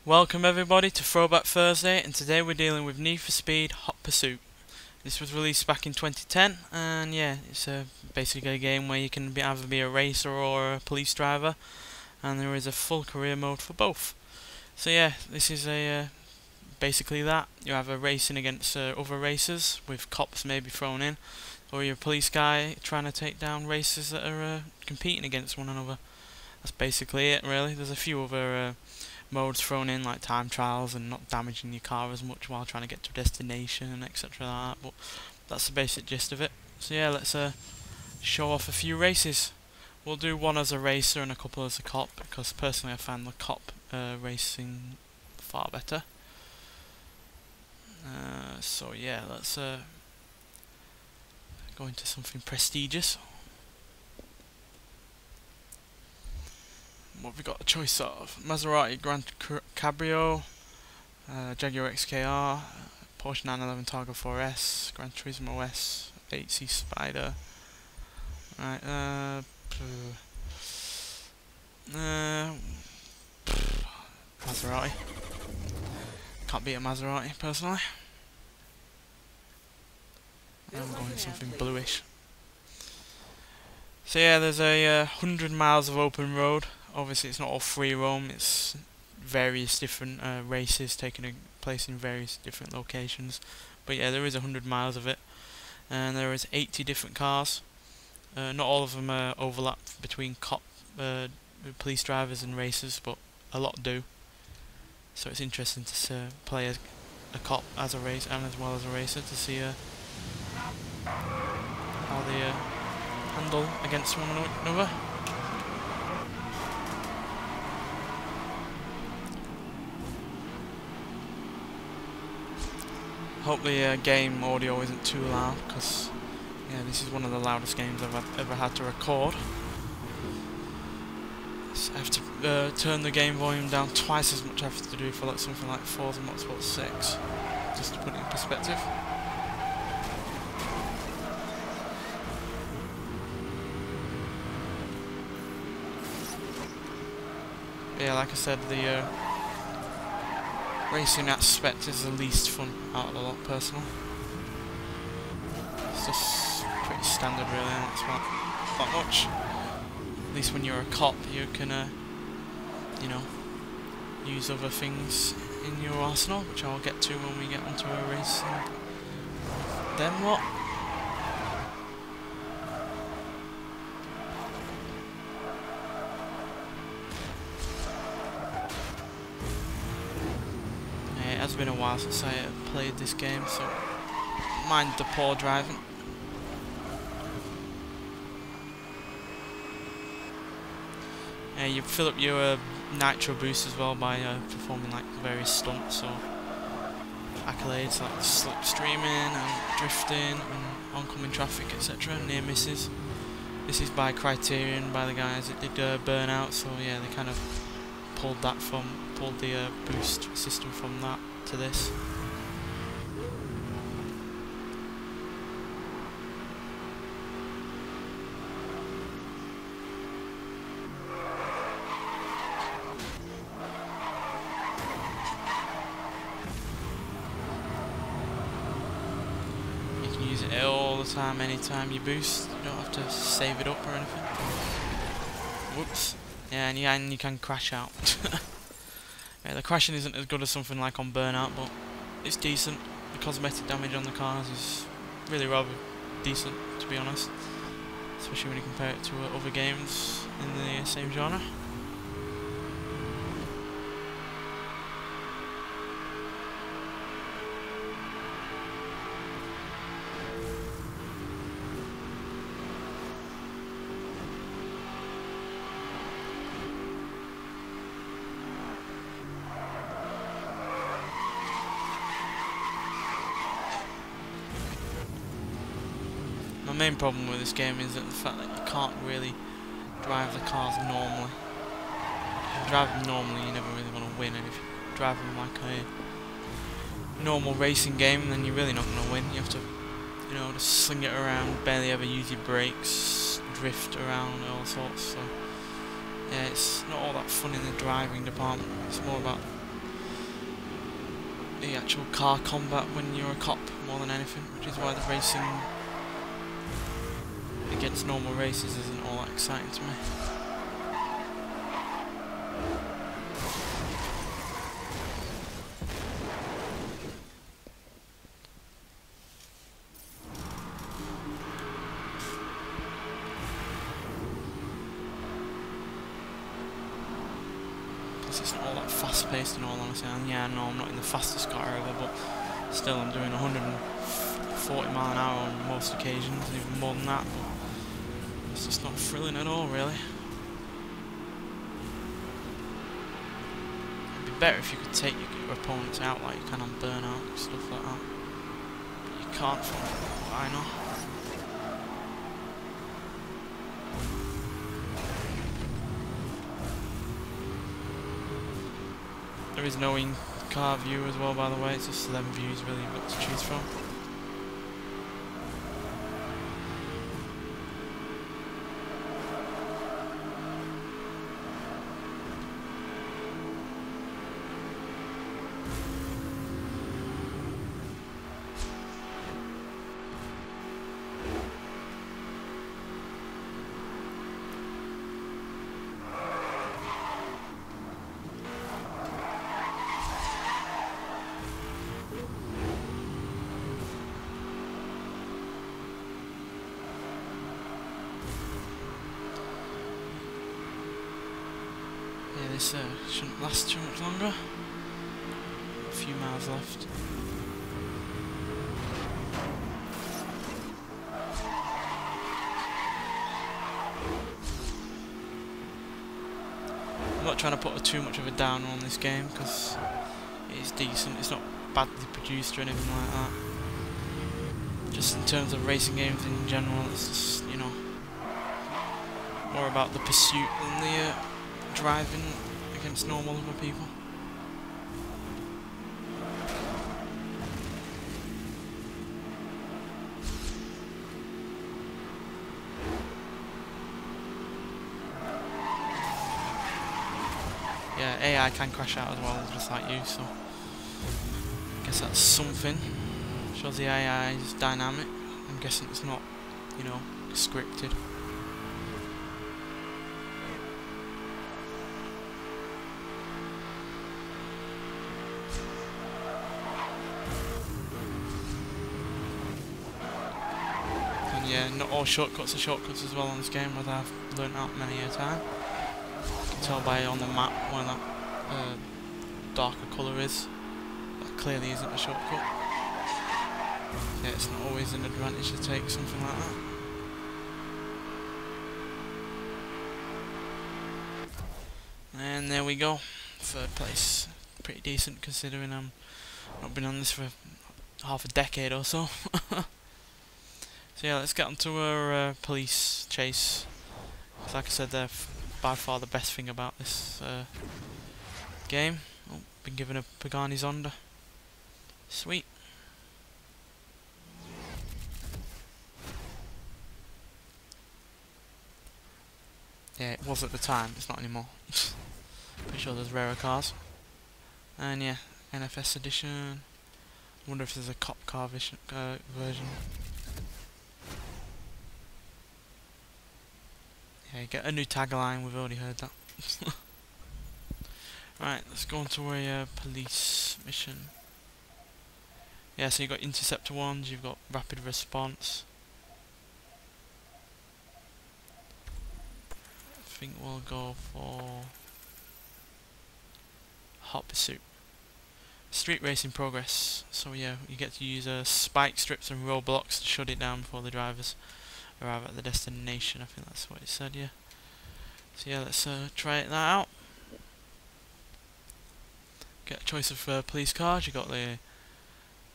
Welcome everybody to Throwback Thursday, and today we're dealing with Need for Speed Hot Pursuit. This was released back in 2010, and yeah, it's basically a game where you can either be a racer or a police driver, and there is a full career mode for both. So yeah, this is basically that. You have a racing against other racers, with cops maybe thrown in, or you're a police guy trying to take down racers that are competing against one another. That's basically it, really. There's a few other modes thrown in, like time trials and not damaging your car as much while trying to get to a destination, etc. like that, but that's the basic gist of it. So yeah, let's show off a few races. We'll do one as a racer and a couple as a cop, because personally I find the cop racing far better. So yeah, let's go into something prestigious. What have we got a choice of? Maserati Grand Cabrio, Jaguar XKR, Porsche 911 Targa 4S, Gran Turismo S, 8C Spider. Right, Maserati. Can't beat a Maserati personally. I'm going something bluish. So yeah, there's a 100 miles of open road. Obviously it's not all free roam, it's various different races taking place in various different locations. But yeah, there is 100 miles of it, and there is 80 different cars. Not all of them overlap between police drivers and racers, but a lot do. So it's interesting to play as a cop as a race and as well as a racer to see how they handle against one another. Hope the game audio isn't too loud, because yeah, this is one of the loudest games I've ever had to record. So I have to turn the game volume down twice as much I have to do for something like Forza Motorsport 6, just to put it in perspective. Yeah, like I said, the racing aspect is the least fun out of the lot, personally. It's just pretty standard, really, and it's not much. At least when you're a cop, you can, you know, use other things in your arsenal, which I'll get to when we get onto a race. Then what? It has been a while since I played this game, so mind the poor driving. You fill up your nitro boost as well by performing like various stunts or accolades like slipstreaming and drifting and oncoming traffic, etc. Near misses. This is by Criterion, by the guys that did Burnout, so yeah, they kind of pulled the boost system from that to this. You can use it all the time, anytime you boost. You don't have to save it up or anything. Whoops. Yeah, and you can crash out. Yeah, the crashing isn't as good as something like on Burnout, but it's decent. The cosmetic damage on the cars is really rather decent, to be honest. Especially when you compare it to other games in the same genre. My main problem with this game is that the fact that you can't really drive the cars normally. If you drive them normally, you never really want to win, and if you drive them like a normal racing game, then you're really not going to win. You have to, you know, just sling it around, barely ever use your brakes, drift around, all sorts. So yeah, it's not all that fun in the driving department. It's more about the actual car combat when you're a cop more than anything, which is why the racing against normal races isn't all that exciting to me. It's not all that fast paced in all honesty, and yeah, no, I'm not in the fastest car ever, but still I'm doing 140 mile an hour on most occasions, and even more than that, but it's just not thrilling at all, really. It'd be better if you could take your opponents out like you can on Burnout and stuff like that, but you can't from what I know. There is no in-car view as well, by the way, it's just 11 views really you've got to choose from. This shouldn't last too much longer. A few miles left. I'm not trying to put too much of a downer on this game because it is decent. It's not badly produced or anything like that. Just in terms of racing games in general, it's just, you know, more about the pursuit than the driving against normal other people. Yeah, AI can crash out as well, just like you, so I guess that's something. Shows the AI is dynamic. I'm guessing it's not, you know, scripted. Yeah, not all shortcuts are shortcuts as well on this game, as I've learnt out many a time. You can tell by on the map where that darker colour is. That clearly isn't a shortcut. Yeah, it's not always an advantage to take something like that. And there we go, 3rd place. Pretty decent considering I've not been on this for half a decade or so. So yeah, let's get on to our police chase. Like I said, they're by far the best thing about this game. Oh, been given a Pagani Zonda. Sweet. Yeah, it was at the time, it's not anymore. Pretty sure there's rarer cars. And yeah, NFS edition. Wonder if there's a cop car version. Yeah, get a new tagline, we've already heard that. Right, let's go on to a police mission. Yeah, so you've got interceptor ones, you've got rapid response. I think we'll go for hot pursuit. Street racing progress. So yeah, you get to use spike strips and roadblocks to shut it down before the drivers arrive at the destination. I think that's what it said, yeah. So yeah, let's try that out. Get a choice of police cars. You got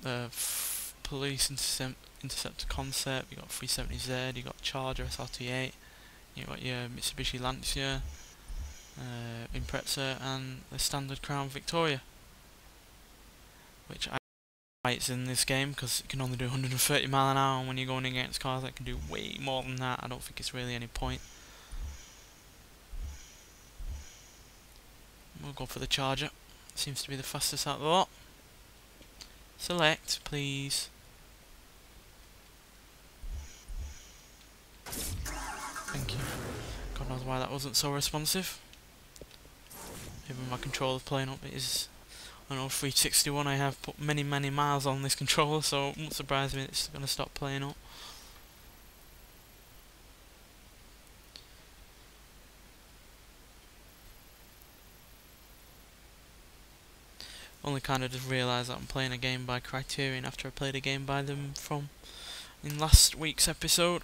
the police interceptor concept. You got 370Z. You got Charger SRT8. You got your Mitsubishi Lancia, Impreza, and the standard Crown Victoria. Which I it's in this game because it can only do 130 mile an hour, and when you're going against cars that can do way more than that, I don't think it's really any point. We'll go for the Charger. Seems to be the fastest out of the lot. Select, please. Thank you. God knows why that wasn't so responsive. Even my controller's playing up. It is, I know, 361. I have put many miles on this controller, so it won't surprise me it's going to stop playing up. Only kind of just realised that I'm playing a game by Criterion after I played a game by them from in last week's episode.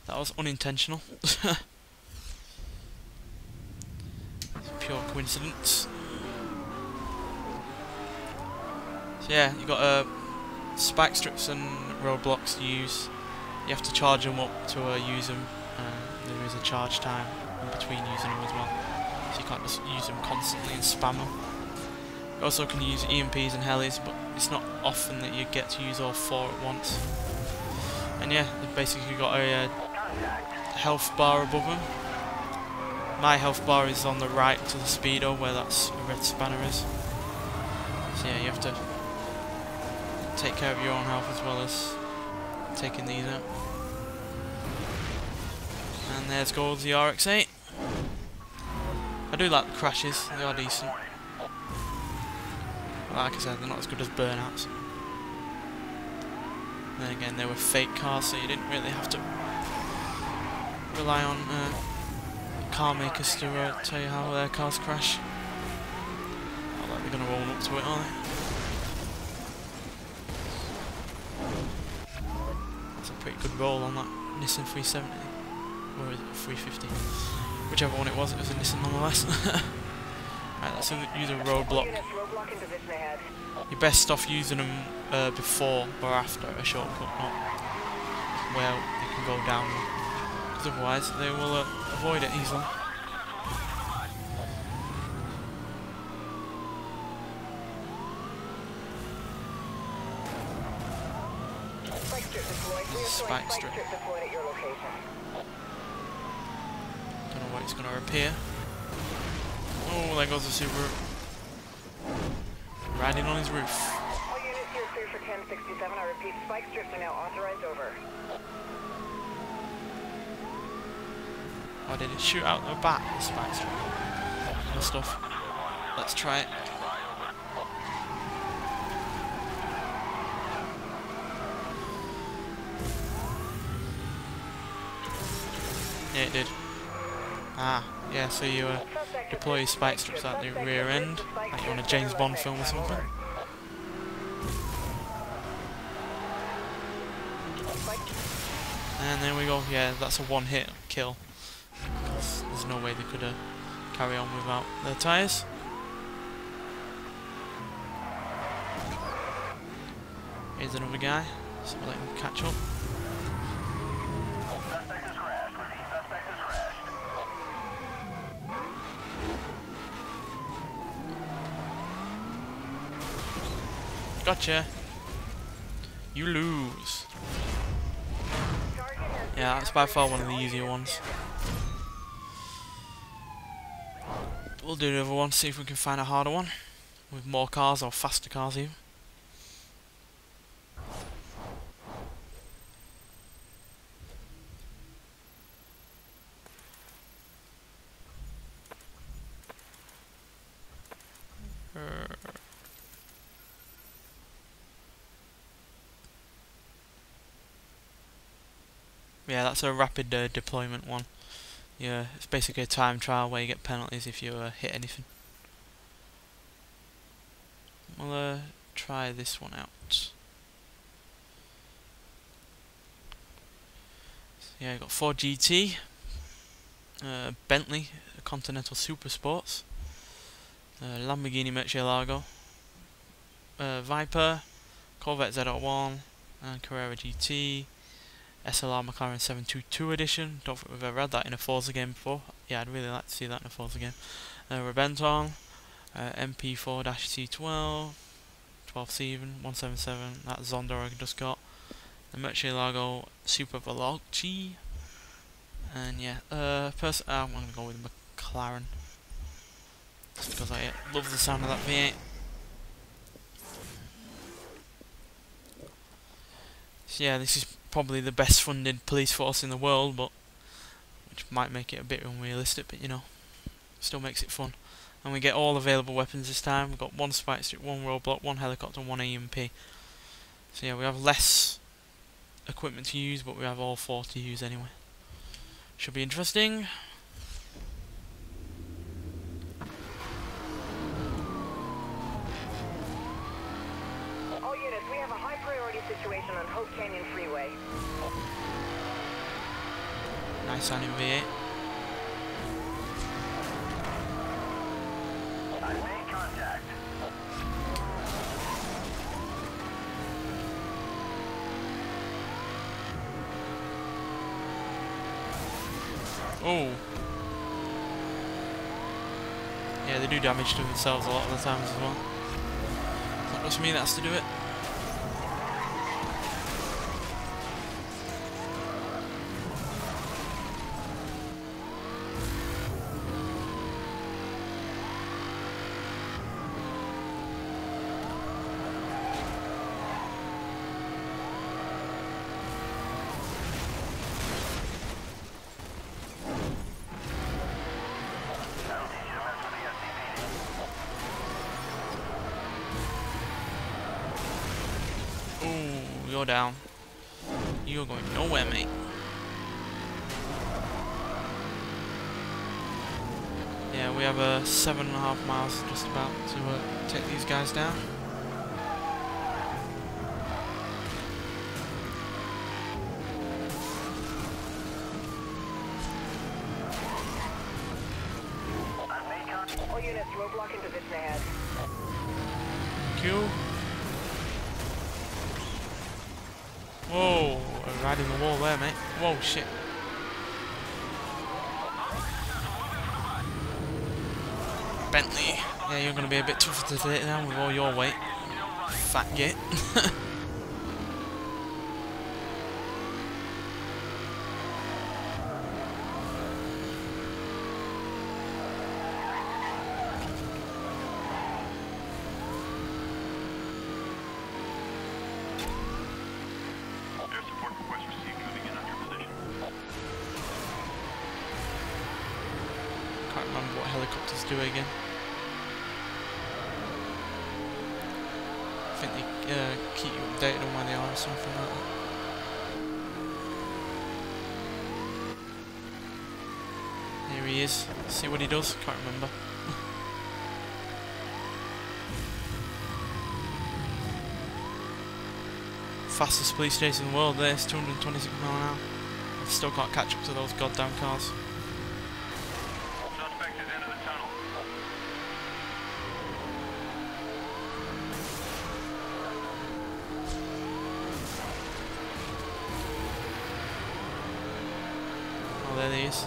That was unintentional. It's pure coincidence. So yeah, you got spike strips and roadblocks to use. You have to charge them up to use them. There is a charge time in between using them as well, so you can't just use them constantly and spam them. You also can use EMPs and helis, but it's not often that you get to use all four at once. And yeah, they've basically got a health bar above them. My health bar is on the right to the speedo, where that red spanner is. So yeah, you have to take care of your own health as well as taking these out. And there's goes the RX-8. I do like the crashes, they are decent. Like I said, they're not as good as burnouts. Then again, they were fake cars, so you didn't really have to rely on car makers to tell you how their cars crash. Not like they're going to roll up to it, are they? That's a pretty good roll on that Nissan 370. Or is it 350? Whichever one it was a Nissan nonetheless. Right, let's use a roadblock. You're best off using them before or after a shortcut, not where they can go down, because otherwise they will avoid it easily. Spike strip. Don't know where it's going to appear. Oh, there goes the Subaru. Riding on his roof. All units here clear for 1067. I repeat, spike strips are now authorized over. Oh, did it shoot out the back, the spike strip? Good stuff. Let's try it. Yeah, it did. Ah, yeah, so you deploy your spike strips out the rear end, like you're on a James Bond film or something. And there we go, yeah, that's a one-hit kill. There's no way they could carry on without their tyres. Here's another guy, so we'll let him catch up. Gotcha. You lose. Yeah, that's by far one of the easier ones. We'll do the other one, see if we can find a harder one. With more cars or faster cars even. Yeah, that's a rapid deployment one. Yeah, it's basically a time trial where you get penalties if you hit anything. We'll try this one out. So, yeah, I got Ford GT, Bentley Continental Super Sports, Lamborghini Murcielago, Viper, Corvette Z01, and Carrera GT. SLR McLaren 722 edition. Don't think we've ever had that in a Forza game before. Yeah, I'd really like to see that in a Forza game. Rebenton, MP4-C12, 12C, 177. That Zonda I just got. The Murcielago Super Veloci. And yeah, I'm gonna go with McLaren, just because I love the sound of that V8. So yeah, this is probably the best funded police force in the world, but which might make it a bit unrealistic, but you know, still makes it fun. And we get all available weapons this time. We've got one spike strip, one roadblock, one helicopter, and one EMP. So yeah, we have less equipment to use, but we have all 4 to use anyway. Should be interesting. All units, we have a high priority situation on Hope Canyon Freeway. Nice sounding V8. I made contact. Oh. Yeah, they do damage to themselves a lot of the times as well. It's not just me that has to do it. Ooh, you're down. You're going nowhere, mate. Yeah, we have 7.5 miles just about to take these guys down. All units, roadblock in position ahead. Thank you. Whoa, right in the wall there, mate. Whoa, shit. Bentley. Yeah, you're going to be a bit tougher to take down with all your weight. Fat git. Can't remember what helicopters do again. I think they keep you updated on where they are or something like that. Here he is. See what he does? Can't remember. Fastest police chase in the world. There's 226 miles an hour. I still can't catch up to those goddamn cars. Oh, there he is.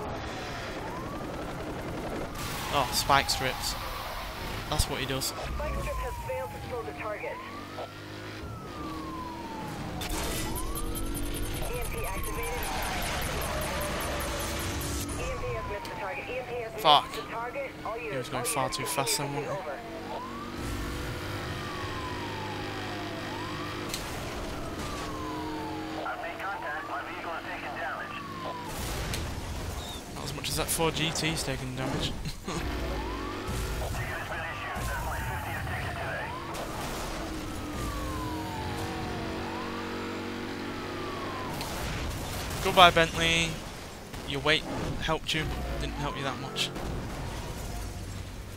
Oh, spike strips. That's what he does. Spike strip has failed to slow the target. EMP activated. EMP has missed the target. EMP has Fuck. missed the target. All units, He was going all far units, too fast then, continue wasn't he? over. I've made contact. My vehicle has taken damage. Not as much as that 4GT's taking damage. Goodbye, Bentley. Your weight helped you, didn't help you that much.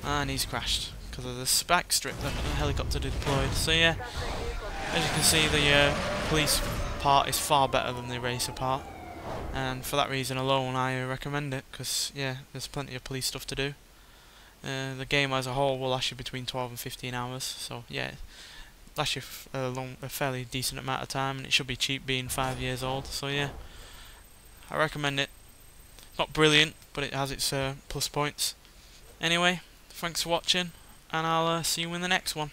And he's crashed because of the spike strip that the helicopter deployed. So yeah, as you can see, the police part is far better than the racer part, and for that reason alone I recommend it, because yeah, there's plenty of police stuff to do. The game as a whole will last you between 12 and 15 hours, so yeah, it lasts you a fairly decent amount of time, and it should be cheap being 5 years old, so yeah, I recommend it. Not brilliant, but it has its plus points. Anyway, thanks for watching, and I'll see you in the next one.